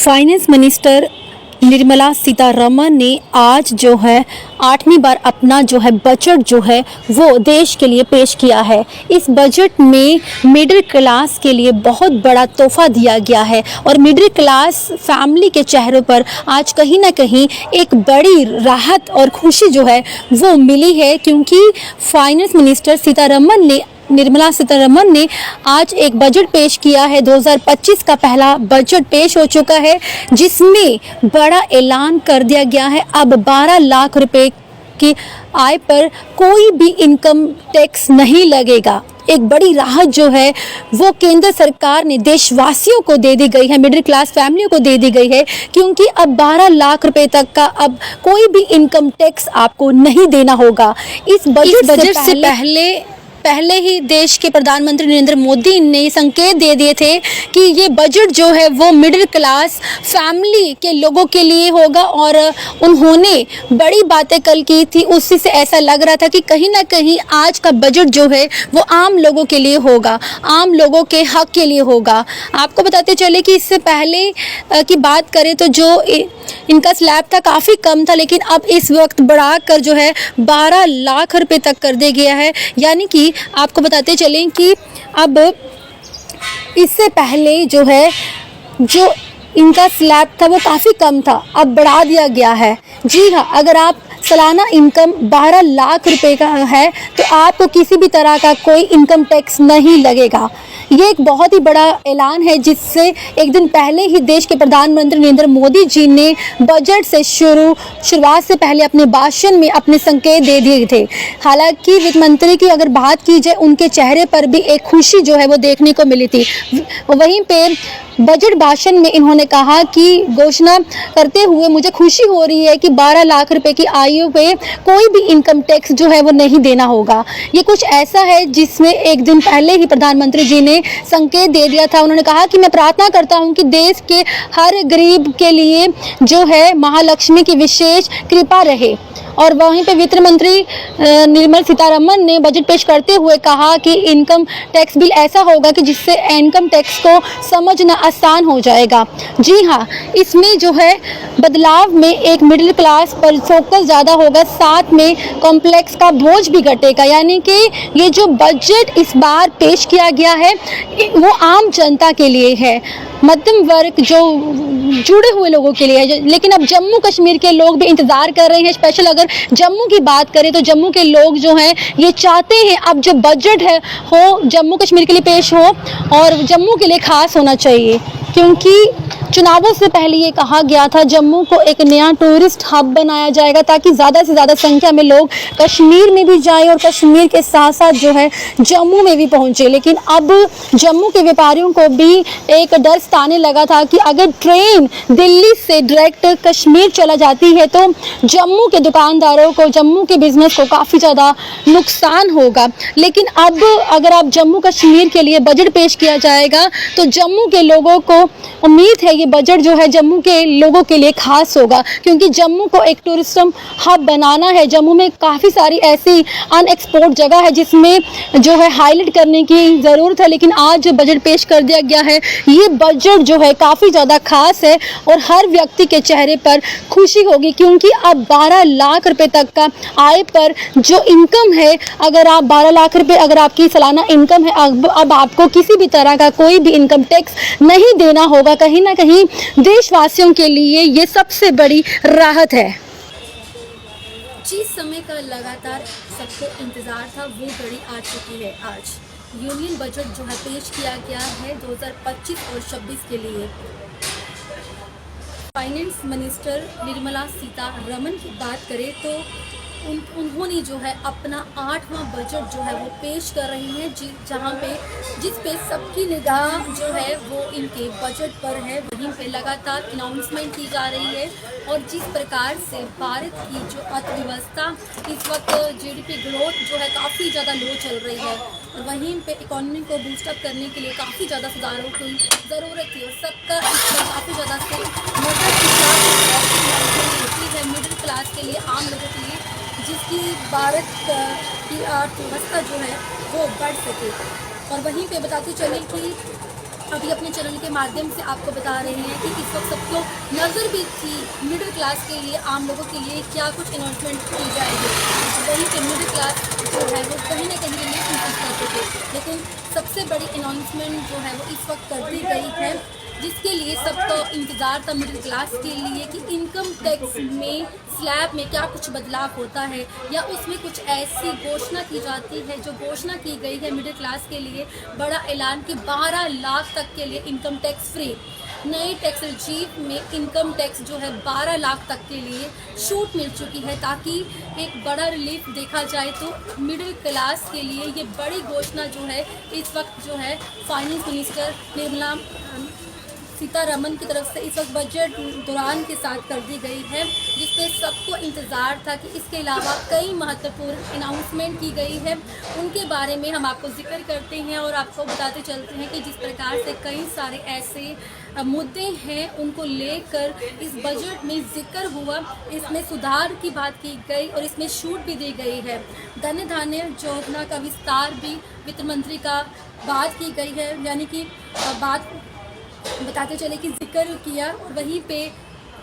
Finance minister Nirmala Sitharaman ने आज जो है 8वीं बार अपना जो है बजट जो है वो देश के लिए पेश किया है। इस बजट में मिडिल क्लास के लिए बहुत बड़ा तोहफा दिया गया है और मिडिल क्लास फैमिली के चेहरों पर आज कहीं ना कहीं एक बड़ी राहत और खुशी जो है वो मिली है, क्योंकि फाइनेंस मिनिस्टर निर्मला सीतारमण ने आज एक बजट पेश किया है। 2025 का पहला बजट पेश हो चुका है, जिसमें बड़ा ऐलान कर दिया गया है। अब 12 लाख रुपए की आय पर कोई भी इनकम टैक्स नहीं लगेगा। एक बड़ी राहत जो है वो केंद्र सरकार ने देशवासियों को दे दी गई है, मिडिल क्लास फैमिलियों को दे दी गई है, क्योंकि अब 12 लाख रुपए तक का अब कोई भी इनकम टैक्स आपको नहीं देना होगा। इस बजट से पहले ही देश के प्रधानमंत्री नरेंद्र मोदी ने संकेत दे दिए थे कि ये बजट जो है वो मिडिल क्लास फैमिली के लोगों के लिए होगा, और उन्होंने बड़ी बातें कल की थी। उससे से ऐसा लग रहा था कि कहीं ना कहीं आज का बजट जो है वो आम लोगों के लिए होगा, आम लोगों के हक के लिए होगा। आपको बताते चले कि इससे पहले की बात करें तो जो इनका स्लैब था काफ़ी कम था, लेकिन अब इस वक्त बढ़ाकर जो है 12 लाख रुपए तक कर दिया गया है। यानी कि आपको बताते चलें कि अब इससे पहले जो है जो इनका स्लैब था वो काफ़ी कम था, अब बढ़ा दिया गया है। जी हाँ, अगर आप सालाना इनकम 12 लाख रुपए का है तो आपको किसी भी तरह का कोई इनकम टैक्स नहीं लगेगा। ये एक बहुत ही बड़ा ऐलान है, जिससे एक दिन पहले ही देश के प्रधानमंत्री नरेंद्र मोदी जी ने बजट से शुरुआत से पहले अपने भाषण में अपने संकेत दे दिए थे। हालांकि वित्त मंत्री की अगर बात की जाए, उनके चेहरे पर भी एक खुशी जो है वो देखने को मिली थी। वहीं पे बजट भाषण में इन्होंने कहा कि घोषणा करते हुए मुझे खुशी हो रही है कि 12 लाख रुपए की आयु पे कोई भी इनकम टैक्स जो है वो नहीं देना होगा। ये कुछ ऐसा है जिसमें एक दिन पहले ही प्रधानमंत्री जी ने संकेत दे दिया था। उन्होंने कहा कि मैं प्रार्थना करता हूं कि देश के हर गरीब के लिए जो है महालक्ष्मी की विशेष कृपा रहे। और वहीं पे वित्त मंत्री निर्मला सीतारमण ने बजट पेश करते हुए कहा कि इनकम टैक्स बिल ऐसा होगा कि जिससे इनकम टैक्स को समझना आसान हो जाएगा। जी हाँ, इसमें जो है बदलाव में एक मिडिल क्लास पर फोकस ज़्यादा होगा, साथ में कॉम्प्लेक्स का बोझ भी घटेगा। यानी कि ये जो बजट इस बार पेश किया गया है वो आम जनता के लिए है, मध्यम वर्ग जो जुड़े हुए लोगों के लिए है। लेकिन अब जम्मू कश्मीर के लोग भी इंतज़ार कर रहे हैं। स्पेशल अगर जम्मू की बात करें तो जम्मू के लोग जो हैं ये चाहते हैं अब जो बजट है हो जम्मू कश्मीर के लिए पेश हो, और जम्मू के लिए खास होना चाहिए, क्योंकि चुनावों से पहले ये कहा गया था जम्मू को एक नया टूरिस्ट हब बनाया जाएगा, ताकि ज़्यादा से ज़्यादा संख्या में लोग कश्मीर में भी जाएं और कश्मीर के साथ साथ जो है जम्मू में भी पहुंचे। लेकिन अब जम्मू के व्यापारियों को भी एक डर सताने लगा था कि अगर ट्रेन दिल्ली से डायरेक्ट कश्मीर चला जाती है तो जम्मू के दुकानदारों को, जम्मू के बिजनेस को काफ़ी ज़्यादा नुकसान होगा। लेकिन अब अगर आप जम्मू कश्मीर के लिए बजट पेश किया जाएगा तो जम्मू के लोगों को उम्मीद है ये बजट जो है जम्मू के लोगों के लिए खास होगा, क्योंकि जम्मू को एक टूरिज्म हब बनाना है। जम्मू में काफ़ी सारी ऐसी अनएक्सप्लोर्ड जगह है जिसमें जो है हाईलाइट करने की ज़रूरत है। लेकिन आज जो बजट पेश कर दिया गया है ये बजट जो है काफ़ी ज़्यादा खास है और हर व्यक्ति के चेहरे पर खुशी होगी, क्योंकि अब 12 लाख रुपए तक का आय पर जो इनकम है, अगर आप 12 लाख रुपए अगर आपकी सालाना इनकम है, अब आपको किसी भी तरह का कोई भी इनकम टैक्स नहीं देना होगा। कहीं ना कहीं देशवासियों के लिए ये सबसे बड़ी राहत है। जिस समय का लगातार सबको इंतज़ार था वो घड़ी आ चुकी है। आज यूनियन बजट जो है पेश किया गया है 2025 और 26 के लिए। फाइनेंस मिनिस्टर निर्मला सीतारमण की बात करें तो उन्होंने जो है अपना 8वां बजट जो है वो पेश कर रही हैं, जहाँ पे जिस पे सबकी निगाह जो है वो इनके बजट पर है। वहीं पे लगातार अनाउंसमेंट की जा रही है और जिस प्रकार से भारत की जो अर्थव्यवस्था इस वक्त जीडीपी ग्रोथ जो है काफ़ी ज़्यादा लो चल रही है, और वहीं पे इकोनॉमी को बूस्टअप करने के लिए काफ़ी ज़्यादा सुधारों की ज़रूरत थी। और सबका इस पर काफ़ी ज़्यादा से है मिडिल क्लास के लिए, आम लोगों के लिए, जिसकी भारत की अर्थव्यवस्था जो है वो बढ़ सके। और वहीं पे बताते चलें कि अभी अपने चैनल के माध्यम से आपको बता रहे हैं कि इस वक्त सबको नज़र भी थी मिडिल क्लास के लिए, आम लोगों के लिए क्या कुछ अनाउंसमेंट की जाएगी। वहीं के मिडिल क्लास जो है वो कहीं ना कहीं रिलीफ महसूस करते थे, लेकिन सबसे बड़ी अनाउंसमेंट जो है वो इस वक्त कर दी गई है, जिसके लिए सबका इंतज़ार था मिडिल क्लास के लिए कि इनकम टैक्स में स्लैब में क्या कुछ बदलाव होता है या उसमें कुछ ऐसी घोषणा की जाती है जो घोषणा की गई है मिडिल क्लास के लिए। बड़ा ऐलान कि 12 लाख तक के लिए इनकम टैक्स फ्री, नए टैक्स रजीव में इनकम टैक्स जो है 12 लाख तक के लिए छूट मिल चुकी है, ताकि एक बड़ा रिलीफ देखा जाए। तो मिडिल क्लास के लिए ये बड़ी घोषणा जो है इस वक्त जो है फाइनेंस मिनिस्टर निर्मला सीतारमन की तरफ से इस वक्त बजट दौरान के साथ कर दी गई है, जिसपे सबको इंतज़ार था कि इसके अलावा कई महत्वपूर्ण अनाउंसमेंट की गई है, उनके बारे में हम आपको जिक्र करते हैं और आपको बताते चलते हैं कि जिस प्रकार से कई सारे ऐसे मुद्दे हैं उनको लेकर इस बजट में जिक्र हुआ। इसमें सुधार की बात की गई और इसमें छूट भी दी गई है। धन धान्य योजना का विस्तार भी वित्त मंत्री का बात की गई है, यानी कि बात बताते चले कि जिक्र किया। और वहीं पे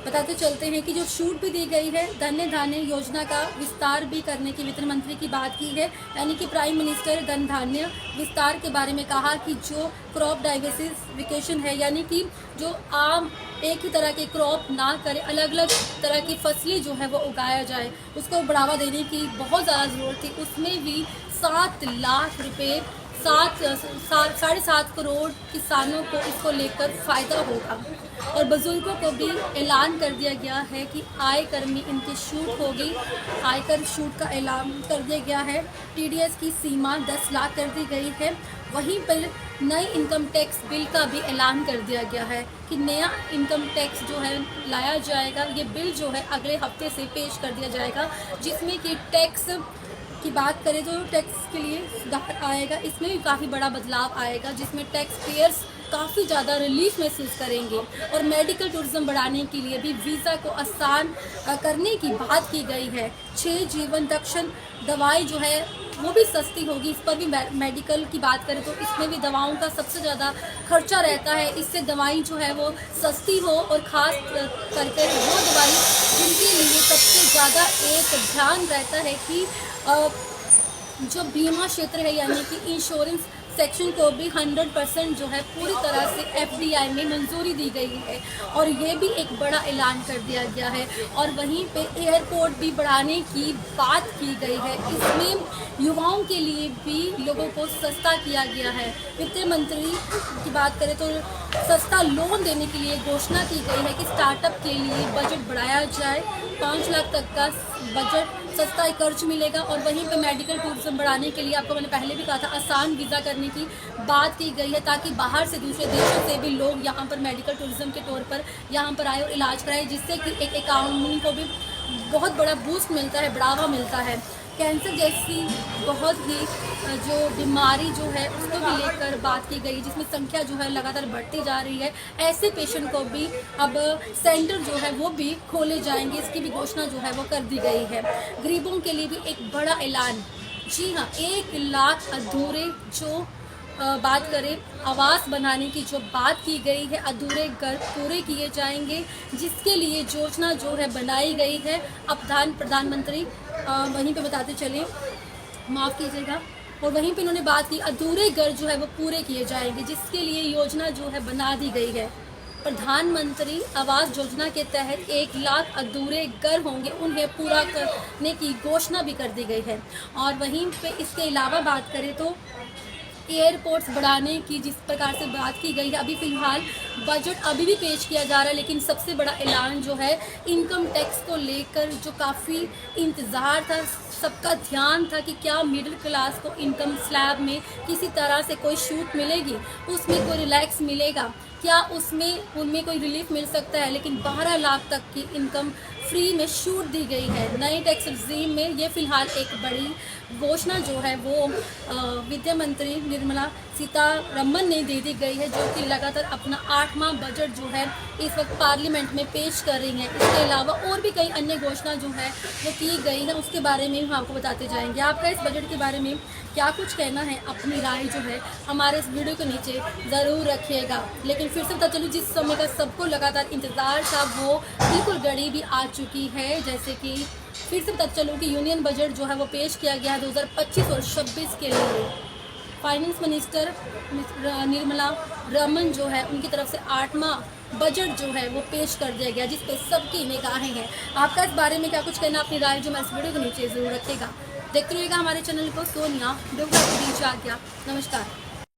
बताते चलते हैं कि जो छूट भी दी गई है, धन्य धान्य योजना का विस्तार भी करने की वित्त मंत्री की बात की है, यानी कि प्राइम मिनिस्टर धन धान्य विस्तार के बारे में कहा कि जो क्रॉप डाइवर्सिफिकेशन है, यानी कि जो आम एक ही तरह के क्रॉप ना करे, अलग अलग तरह की फसलें जो है वो उगाया जाए, उसको बढ़ावा देने की बहुत ज़्यादा ज़रूरत थी। उसमें भी 7 लाख रुपये 7.5 करोड़ किसानों को इसको लेकर फ़ायदा होगा। और बुजुर्गों को भी ऐलान कर दिया गया है कि आयकर में इनकी छूट होगी, आयकर छूट का ऐलान कर दिया गया है। टीडीएस की सीमा 10 लाख कर दी गई है। वहीं पर नए इनकम टैक्स बिल का भी ऐलान कर दिया गया है कि नया इनकम टैक्स जो है लाया जाएगा। ये बिल जो है अगले हफ्ते से पेश कर दिया जाएगा, जिसमें कि टैक्स की बात करें तो टैक्स के लिए सुधार आएगा, इसमें भी काफ़ी बड़ा बदलाव आएगा, जिसमें टैक्स पेयर्स काफ़ी ज़्यादा रिलीफ महसूस करेंगे। और मेडिकल टूरिज्म बढ़ाने के लिए भी वीज़ा को आसान करने की बात की गई है। 6 जीवन रक्षण दवाई जो है वो भी सस्ती होगी। इस पर भी मेडिकल की बात करें तो इसमें भी दवाओं का सबसे ज़्यादा खर्चा रहता है, इससे दवाई जो है वो सस्ती हो और ख़ास करके वो दवाई जिनके लिए सबसे ज़्यादा एक ध्यान रहता है कि जो बीमा क्षेत्र है, यानी कि इंश्योरेंस सेक्शन को भी 100% जो है पूरी तरह से एफडीआई में मंजूरी दी गई है, और ये भी एक बड़ा ऐलान कर दिया गया है। और वहीं पे एयरपोर्ट भी बढ़ाने की बात की गई है। इसमें युवाओं के लिए भी लोगों को सस्ता किया गया है। वित्त मंत्री की बात करें तो सस्ता लोन देने के लिए घोषणा की गई है कि स्टार्टअप के लिए बजट बढ़ाया जाए, 5 लाख तक का बजट सस्ता कर्ज मिलेगा। और वहीं पे मेडिकल टूरिज्म बढ़ाने के लिए आपको मैंने पहले भी कहा था आसान वीज़ा करने की बात की गई है, ताकि बाहर से दूसरे देशों से भी लोग यहाँ पर मेडिकल टूरिज्म के तौर पर यहाँ पर आए और इलाज कराए, जिससे कि एक इकॉनमी को भी बहुत बड़ा बूस्ट मिलता है, बढ़ावा मिलता है। कैंसर जैसी बहुत ही जो बीमारी जो है उसको भी लेकर बात की गई, जिसमें संख्या जो है लगातार बढ़ती जा रही है। ऐसे पेशेंट को भी अब सेंटर जो है वो भी खोले जाएंगे, इसकी भी घोषणा जो है वो कर दी गई है। गरीबों के लिए भी एक बड़ा ऐलान, जी हाँ, 1 लाख अधूरे जो बात करें आवास बनाने की जो बात की गई है, अधूरे घर पूरे किए जाएंगे, जिसके लिए योजना जो है बनाई गई है। अब प्रधानमंत्री वहीं पे बताते चले, माफ़ कीजिएगा, और वहीं पे इन्होंने बात की अधूरे घर जो है वो पूरे किए जाएंगे, जिसके लिए योजना जो है बना दी गई है। प्रधानमंत्री आवास योजना के तहत 1 लाख अधूरे घर होंगे, उन्हें पूरा करने की घोषणा भी कर दी गई है। और वहीं पे इसके अलावा बात करें तो एयरपोर्ट्स बढ़ाने की जिस प्रकार से बात की गई है, अभी फ़िलहाल बजट अभी भी पेश किया जा रहा है, लेकिन सबसे बड़ा ऐलान जो है इनकम टैक्स को लेकर जो काफ़ी इंतज़ार था, सबका ध्यान था कि क्या मिडिल क्लास को इनकम स्लैब में किसी तरह से कोई छूट मिलेगी, उसमें कोई रिलैक्स मिलेगा, क्या उसमें उनमें कोई रिलीफ मिल सकता है। लेकिन 12 लाख तक की इनकम फ्री में छूट दी गई है नए टैक्स रिजीम में। ये फ़िलहाल एक बड़ी घोषणा जो है वो वित्त मंत्री निर्मला सीतारमन ने दे दी गई है, जो कि लगातार अपना 8वां बजट जो है इस वक्त पार्लियामेंट में पेश कर रही हैं। इसके अलावा और भी कई अन्य घोषणा जो है वो की गई है, उसके बारे में हम आपको बताते जाएंगे। आपका इस बजट के बारे में क्या कुछ कहना है, अपनी राय जो है हमारे इस वीडियो के नीचे ज़रूर रखिएगा। लेकिन फिर से बता चलूँ, जिस समय का सबको लगातार इंतज़ार था वो बिल्कुल घड़ी भी आ चुकी है। जैसे कि फिर से बता चलूँ कि यूनियन बजट जो है वो पेश किया गया है 2025 और 26 के लिए। फाइनेंस मिनिस्टर निर्मला रमन जो है उनकी तरफ से 8वां बजट जो है वो पेश कर दिया गया, जिस पे सबकी निगाहें हैं। आपका इस बारे में क्या कुछ कहना, अपनी राय जो मैं इस वीडियो के नीचे ज़रूर रखेगा। देखते रहिएगा हमारे चैनल को। सोनिया डोगरा की आज्ञा, नमस्कार।